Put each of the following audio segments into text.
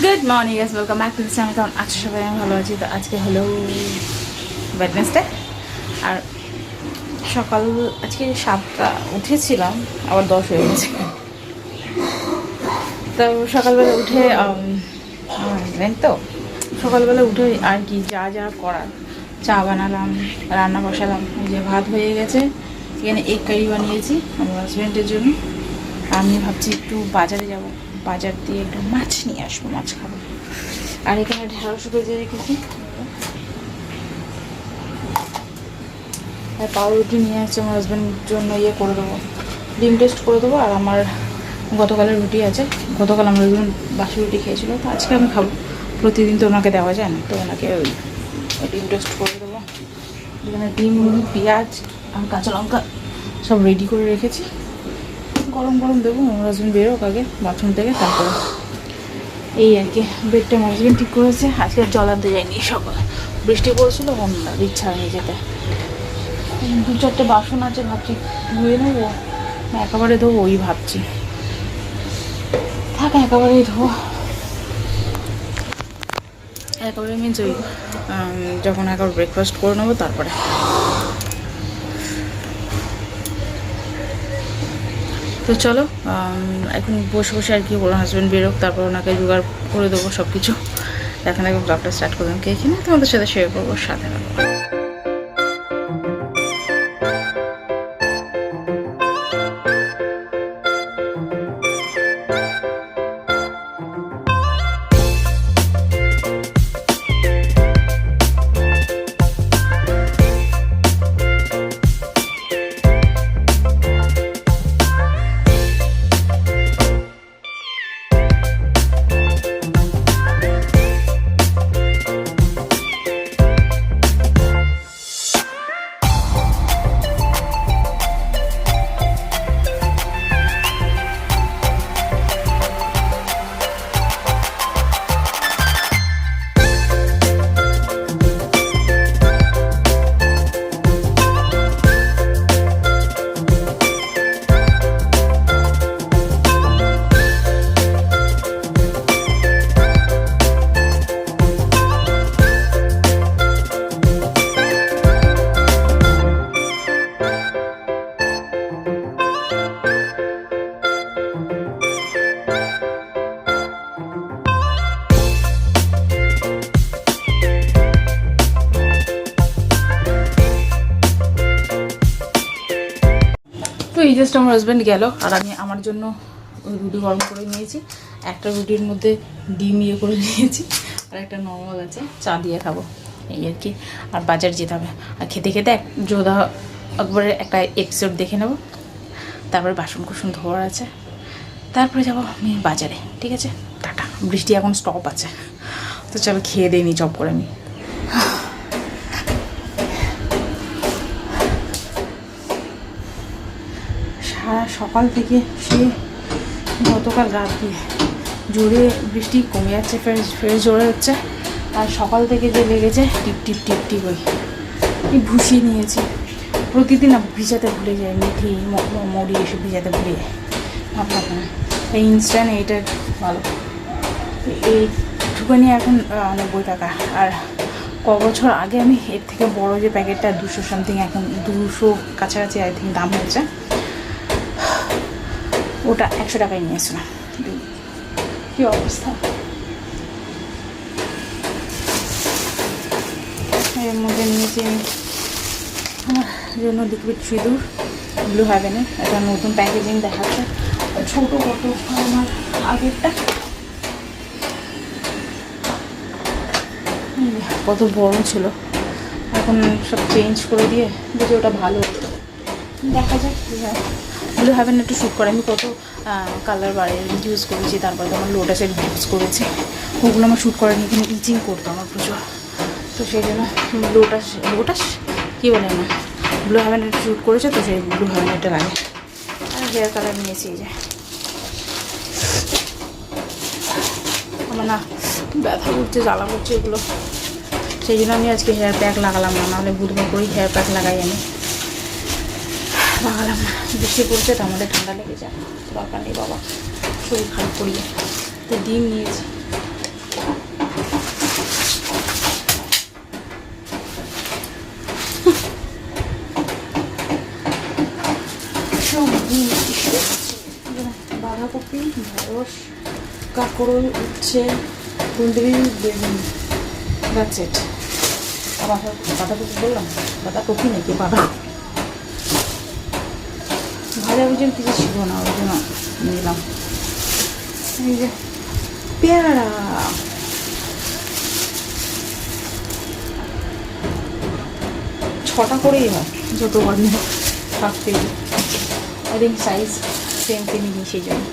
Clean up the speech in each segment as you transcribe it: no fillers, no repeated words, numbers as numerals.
Good morning guys, welcome back to this channel. কেমন আছো সবাই? আমি ভালো আছি। তো আজকে হলো ওয়েডনেসডে, আর সকাল আজকে 7টা উঠেছিলাম, আবার 10 হয়ে গেছে। তো সকালবেলা উঠে হাজব্যান্ড তো সকালবেলা উঠে আর কি যা যা করার, চা বানালাম, রান্না বসালাম। এই যে ভাত হয়ে গেছে, এখানে এগ কারি বানিয়েছি আমার হাজব্যান্ডের জন্য। আমি ভাবছি একটু বাজারে যাব, বাজার দিয়ে একটু মাছ নিয়ে আসবো, মাছ খাবো। আর এখানে ঢেঁড়স ভেজে রেখেছি, আর পাউরুটি নিয়ে আসছে আমার হাজব্যান্ডের জন্য। ইয়ে করে দেবো, ডিম টেস্ট করে দেবো। আর আমার গতকালের রুটি আছে, গতকাল আমার একজন বাসি রুটি খেয়েছিল, তো আজকে আমি খাবো। প্রতিদিন তো ওনাকে দেওয়া যায় না, তো ওনাকে ওই ডিম টেস্ট করে দেবো। এখানে ডিম, পেঁয়াজ আর কাঁচা লঙ্কা সব রেডি করে রেখেছি। গরম গরম দেবো, আমার হাজব্যান্ড বেরোক আগে বাথরুম থেকে, তারপরে এই আর কি। বেডটা আমার হাজব্যান্ড ঠিক করেছে। আজকে জল আনতে যায়নি, সকাল বৃষ্টি পড়ছিল, ওনার ইচ্ছা হয়নি যেতে। 2-4টে বাসন আছে, ভাবছি ধুয়ে নেবো, একেবারে ধোবো ওই ভাবছি। থাক, একেবারেই ধোবো, একেবারে মিনস ওই যখন একবার ব্রেকফাস্ট করে নেবো তারপরে। তো চলো এখন বসে বসে আর কি বললাম, হাজব্যান্ড বেরোক, তারপর ওনাকে জোগাড় করে দেবো সব কিছু। এখন একবার ব্লগটা স্টার্ট করলাম, কে এখানে তোমাদের সাথে শেয়ার করবো, সাথে রাখবো। তো এই জাস্ট আমার হাজব্যান্ড গেল, আর আমি আমার জন্য ওই রুটি গরম করে নিয়েছি। একটা রুটির মধ্যে ডিম ইয়ে করে নিয়েছি, আর একটা নর্মাল আছে, চা দিয়ে খাবো এই আর কি। আর বাজার যেতে হবে, আর খেতে খেতে যোধা একবারে একটা এপিসোড দেখে নেব, তারপরে বাসন কুসন ধোয়ার আছে, তারপরে যাবো আমি বাজারে। ঠিক আছে, টাটা। বৃষ্টি এখন স্টপ আছে, তো চলো খেয়ে দিয়ে নি চপ করে আমি। সারা সকাল থেকে সে গতকাল রাত দিয়ে জোরে বৃষ্টি কমে যাচ্ছে, ফের জোরে হচ্ছে। আর সকাল থেকে যে লেগেছে টিপ টিপ টিপ টিপ, ওই ভুষিয়ে নিয়েছি। প্রতিদিন ভিজাতে ভুলে যায়, মিঠি মুড়ি এসে ভিজাতে ভুলে যায়। ভাবলাম না এই ইনস্ট্যান্ট এইটা ভালো, এইটুখানি এখন 90 টাকা। আর ক বছর আগে আমি এর থেকে বড় যে প্যাকেটটা 200 সামথিং, এখন 200 কাছাকাছি আই থিঙ্ক দাম হয়েছে, ওটা 100 টাকায় নিয়েছিলাম। কী অবস্থা! এর মধ্যে নিয়েছি আমি আমার জন্য লিকুইড সিঁদুর, ব্লু হেভেনের। একটা নতুন প্যাকেজিং দেখাচ্ছে, ছোটো কত আমার আগেরটা কত বড় ছিল, এখন সব চেঞ্জ করে দিয়ে যদি ওটা ভালো হতো। দেখা যাক কী হয়। ব্লু হেভেন একটু শ্যুট করে, আমি কত কালার বারে ইউজ করেছি, তারপরে তো আমার লোটাসের ইউজ করেছি, ওগুলো আমার শ্যুট করেনি, এখানে ইচিং করতো আমার প্রচুর। তো সেই জন্য লোটাস কী বলে না, ব্লু হেভেন একটু শ্যুট করেছে, তো সেই ব্লু হেভেন এটা লাগে। আর হেয়ার কালার নিয়েছি এই যে, আমার না ব্যথা করছে, জ্বালা করছে এগুলো, সেই জন্য আমি আজকে হেয়ার প্যাক লাগালাম না, নাহলে বুধবার করেই হেয়ার প্যাক লাগাই আমি। লাগালাম না, বৃষ্টি পড়ছে তো আমাদের ঠান্ডা লেগে যায়, দরকার নেই বাবা, শরীর খারাপ করিয়ে। তো ডিম নিয়েছি, বাঁধাকপি, ঢেঁড়স, কাঁকরোল, উচ্ছে, কুঁদরি, বেগুন, দ্যাটস ইট। বাঁধাকপি বললাম, বাঁধাকপি নাকি বাঁধাকপি, ভাজা ভুজির কিছু ছিল না, ওই জন্য নিলাম। এই যে পেয়ারা, ছটা করেই হয়, যত বাড়ি থাকতে আই থিঙ্ক সাইজ সেম নিই, সেই জন্য।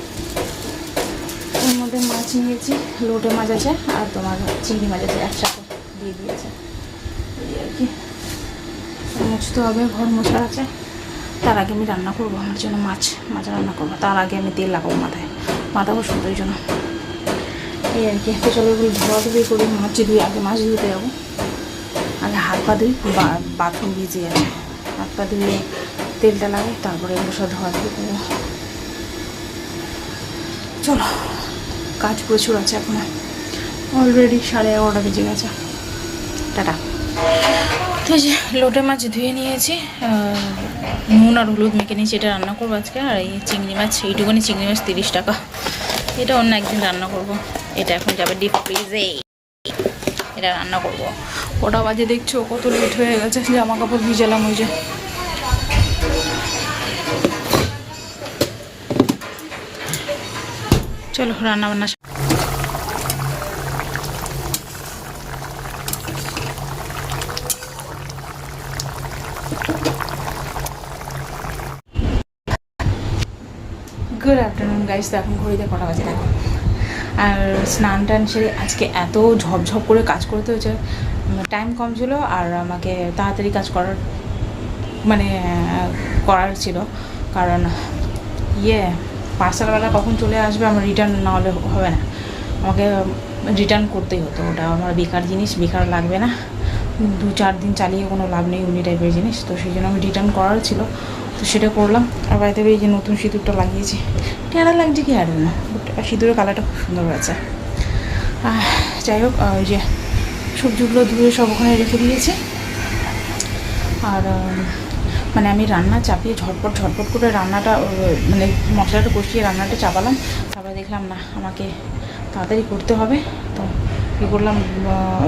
এর মধ্যে মাছ নিয়েছি, লোটে মাছ আছে আর তোমার চিংড়ি মাছ আছে, একসাথে দিয়ে দিয়েছে। এই আর কি, মুছতে হবে, ঘর মোছার আছে। তার আগে আমি রান্না করবো, আমার জন্য মাছ রান্না করবো। তার আগে আমি তেল লাগাবো মাথায়, মাথা বসবো, ওই জন্য। এই আর কি, তো চলো এগুলো ধোয়াধুয়ি করি। মাছ ধুই, আগে মাছ ধুতে যাবো, আগে হাত পা ধুই, বাথরুম ভিজে আছে, হাত পা ধুয়ে তেলটা লাগে, তারপরে এগুলো সব ধোয়াধুয়ি করবো। চলো, কাজ প্রচুর আছে এখনো, অলরেডি 11:30 বেজে গেছে। টাটা। তো যে লোটে মাছ ধুয়ে নিয়েছি, নুন আর হলুদ মেখে নিয়েছি, এটা রান্না করবো আজকে। আর এই চিংড়ি মাছ, এইটুকুনি চিংড়ি মাছ 30 টাকা, এটা অন্য একদিন রান্না করব। এটা এখন যাবে ডিপ ফ্রিজে, এটা রান্না করব। ওটা বাজে দেখছো কত লেট হয়ে গেছে, জামা কাপড় ভিজালাম ওই যে। চলো রান্না বান্না। Good afternoon guys. তো এখন ঘড়িতে কটা বাজে দেখো। আর স্নান টান সেরে আজকে এত ঝপঝপ করে কাজ করতে হয়েছে, টাইম কম ছিল আর আমাকে তাড়াতাড়ি কাজ করার ছিল, কারণ পার্সেলওয়ালা কখন চলে আসবে, আমার রিটার্ন না হলে হবে না, আমাকে রিটার্ন করতেই হতো। ওটা আমার বেকার জিনিস, বেকার লাগবে না, 2-4 দিন চালিয়ে কোনো লাভ নেই উনি টাইপের জিনিস, তো সেই জন্য আমি রিটার্ন করার ছিল, তো সেটা করলাম। আর বাড়িতে এই যে নতুন সিঁদুরটা লাগিয়েছি, টেরা লাগছে কি আর না, সিঁদুরের কালারটা খুব সুন্দর হয়েছে। যাই হোক, ওই যে সবজিগুলো ধুয়ে সব ওখানে রেখে দিয়েছি। আর আমি রান্না চাপিয়ে ঝটপট করে রান্নাটা মশলাটা কষিয়ে রান্নাটা চাপালাম। তারপরে দেখলাম না, আমাকে তাড়াতাড়ি করতে হবে, তো কী করলাম,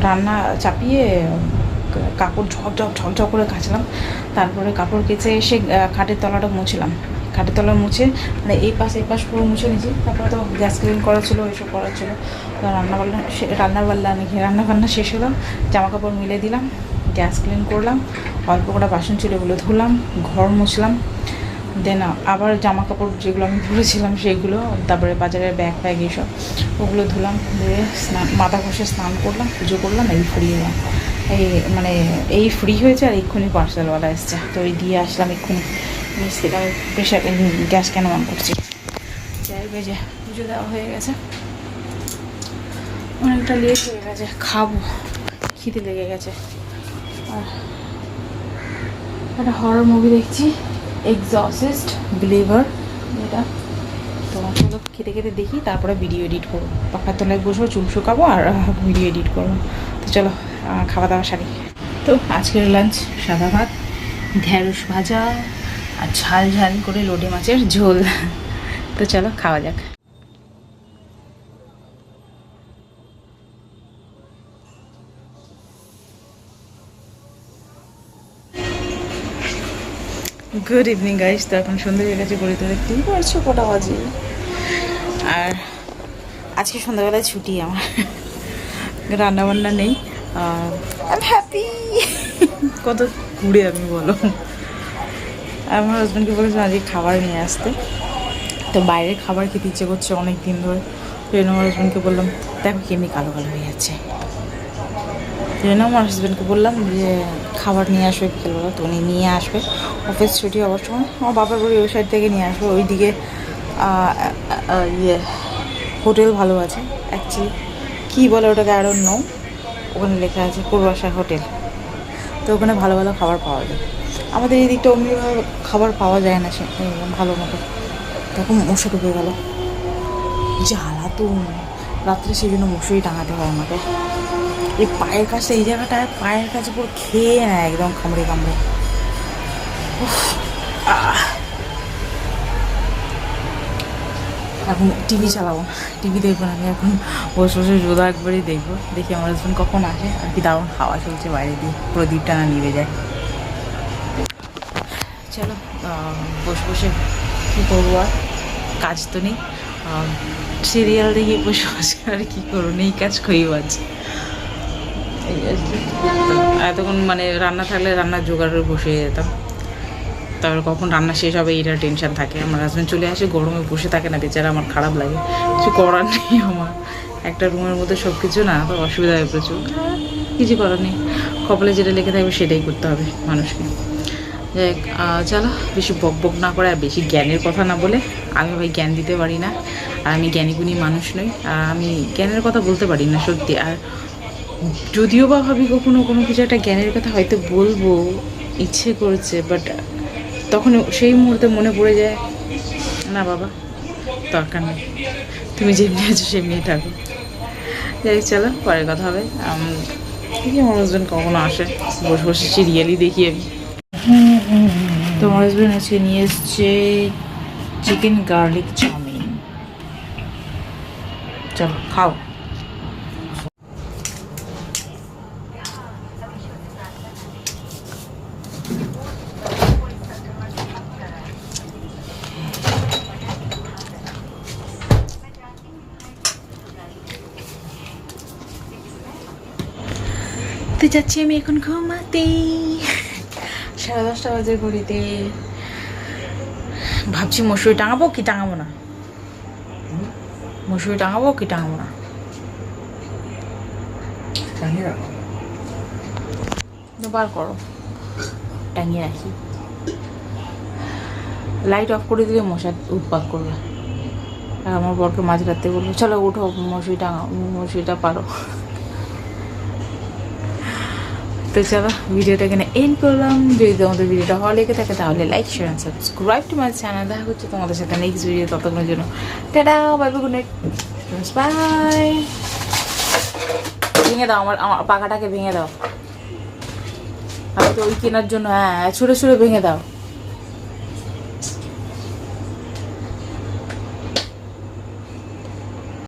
রান্না চাপিয়ে কাপড় ঝকঝক করে কাচলাম। তারপরে কাপড় কেচে এসে খাটের তলাটা মুছলাম, খাটের তলা মুছে এই পাশ পুরো মুছে নিয়েছি। তারপরে তো গ্যাস ক্লিন করা ছিল, এসব করা ছিল। রান্নাবান্না শেষ হলো, জামা কাপড় মিলে দিলাম, গ্যাস ক্লিন করলাম, অল্প কটা বাসন ছিল ওগুলো ধুলাম, ঘর মুছলাম, দেন আবার জামা কাপড় যেগুলো আমি ধুয়েছিলাম সেগুলো, তারপরে বাজারের ব্যাগ এইসব ওগুলো ধুলাম, ধুয়ে মাথা ঘষে স্নান করলাম, পুজো করলাম, এই ফ্রি হলাম। এই ফ্রি হয়েছে। আর এক্ষুনি পার্সেলওয়ালা এসছে, তো ওই দিয়ে আসলাম এক্ষুনি। আমি প্রেশার গ্যাস কেন অন করছি, যাই বেজে পুজো দেওয়া হয়ে গেছে, অনেকটা লেট হয়ে গেছে, খাবো, খিদে লেগে গেছে। আর একটা হরর মুভি দেখছি, এক্সরসিস্ট বিলিভার, এটা তো চলো খেতে দেখি, তারপরে ভিডিও এডিট করবো, পাখার তলায় বসবো, চুল শুকাবো আর ভিডিও এডিট করবো। তো চলো খাওয়া দাওয়া সারি। তো আজকের লাঞ্চ সাদা ভাত, ঢেঁড়স ভাজা আর ঝাল করে লোটে মাছের ঝোল। তো চলো খাওয়া যাক। Good evening guys. তো এখন সন্ধ্যা হয়ে গেছে, ঘড়িতে দেখতেই পারছো কটা বাজে। আর আজকে সন্ধ্যাবেলায় ছুটি আমার, রান্নাবান্না নেই, আই এম হ্যাপি। কত ঘুরে আমি বলো, আমার হাজব্যান্ডকে বলেছিলাম আজকে খাবার নিয়ে আসতে, তো বাইরের খাবার খেতে ইচ্ছে করছে অনেক দিন ধরে। সেই জন্য আমার হাজব্যান্ডকে বললাম, দেখো কেমনি কালো হয়ে যাচ্ছে, সেই জন্য আমার হাজব্যান্ডকে বললাম যে খাবার নিয়ে আসবে বিকেলবেলা, তো উনি নিয়ে আসবে, অফিস ছুটি হওয়ার সময় আমার বাবার বাড়ি ওই সাইড থেকে নিয়ে আসবে। ওইদিকে হোটেল ভালো আছে, অ্যাকচুয়ালি কী বলে ওটাকে আই ডোন্ট নো, ওখানে লেখা আছে পূর্বাশা হোটেল, তো ওখানে ভালো খাবার পাওয়া যায়। আমাদের এই দিকটা অমনিভাবে খাবার পাওয়া যায় না সে ভালো মতো। তখন মশা ঢুকে গেল, জ্বালাতো রাত্রে, সেই জন্য মশারি টাঙাতে হয় আমাকে। এই পায়ের কাছে, এই জায়গাটায় পায়ের কাছে পুরো খেয়ে নেয় একদম, কামড়ে এখন টিভি চালাবো না, টিভি দেখবো না, আমি এখন বসে বসে রোদা একবারই দেখবো। দেখি আমার হাজব্যান্ড কখন আসে। আর কি দারুণ হাওয়া চলছে বাইরে দিয়ে, প্রদীপ টানা নিভে যায়। চলো বসে বসে কী করবো, আর কাজ তো নেই, সিরিয়াল দেখে বসে বসে আর কী করবো, নেই কাজ করি আজ এই আর কি। এতক্ষণ মানে রান্না থাকলে রান্নার জোগাড় করে বসে যেতাম, তারপরে কখন রান্না শেষ হবে এইটার টেনশন থাকে। আমার হাজব্যান্ড চলে আসে, গরমে বসে থাকে না বেচারা, আমার খারাপ লাগে, কিছু করার নেই। আমার একটা রুমের মধ্যে সব কিছু না, তো অসুবিধা হয় প্রচুর, কিছু করার নেই, কপালে যেটা লেগে থাকবে সেটাই করতে হবে মানুষকে। যাই হোক, চলো বেশি বক বক না করে আর বেশি জ্ঞানের কথা না বলে, আমি ভাই জ্ঞান দিতে পারি না, আর আমি জ্ঞানীগুণী মানুষ নই, আর আমি জ্ঞানের কথা বলতে পারি না সত্যি। আর যদিও বা ভাবি কখনো কোনো কিছু একটা জ্ঞানের কথা হয়তো বলবো, ইচ্ছে করছে, বাট তখন সেই মুহূর্তে মনে পড়ে যায় না বাবা দরকার নেই, তুমি যেমনি আছো সেমনি থাকো। যাই হোক, চলো পরে কথা হবে। দেখি আমার হাজব্যান্ড কখনো আসে, বসে বসে সিরিয়ালই দেখি আমি। তো আমার হাজব্যান্ড আজকে নিয়ে এসছে চিকেন গার্লিক চাউমিন, চলো খাও। তো যাচ্ছি আমি এখন ঘুমাতে, 10:30 বাজে ঘড়িতে। ভাবছি মশুরি টাঙাবো কি টাঙাবো না, মশুরি টাঙাবো কি টাঙাবো না, বার করো, টাঙিয়ে রাখি। লাইট অফ করে দিলে মশা উৎপাত করবে। আর আমার বরকে মাঝরাতে বলবো চলো উঠো মশুরি টাঙাও, মশুরিটা পারো। তো চলো ভিডিওটা এখানে এন্ড করলাম। যদি তোমাদের ভিডিওটা ভালো লেগে থাকে তাহলে like share and subscribe to my channel. দেখা হচ্ছে তোমাদের সাথে নেক্সট ভিডিও, ততক্ষণের জন্য ta ta, bye bye, good night, bye. ভেঙে দাও আমার পাখাটাকে ভেঙে দাও, আমি তো ওই কেনার জন্য, হ্যাঁ ছুঁড়ে ছুঁড়ে ভেঙে দাও।